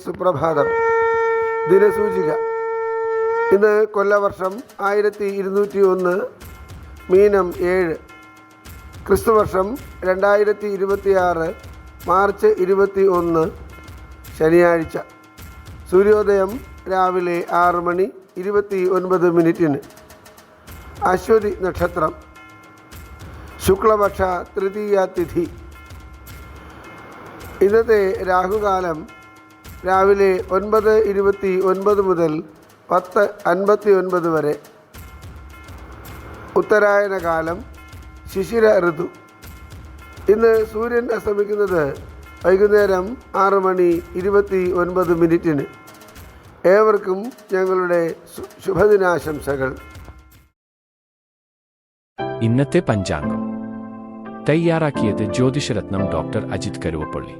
സുപ്രഭാതം. ദിനസൂചിക. ഇന്ന് കൊല്ലവർഷം 1201, മീനം 7, ക്രിസ്തുവർഷം 2026 മാർച്ച് 21, ശനിയാഴ്ച. സൂര്യോദയം രാവിലെ 6:29. അശ്വതി നക്ഷത്രം, ശുക്ലപക്ഷ തൃതീയ തിഥി. ഇന്നത്തെ രാഹുകാലം രാവിലെ 9:29 മുതൽ 10:59 വരെ. ഉത്തരായന കാലം, ശിശിര ഋതു. ഇന്ന് സൂര്യൻ അസ്തമിക്കുന്നത് വൈകുന്നേരം 6:29. ഏവർക്കും ഞങ്ങളുടെ ശുഭദിനാശംസകൾ. ഇന്നത്തെ പഞ്ചാംഗം തയ്യാറാക്കിയത് ജ്യോതിഷരത്നം ഡോക്ടർ അജിത് കരുവപ്പള്ളി.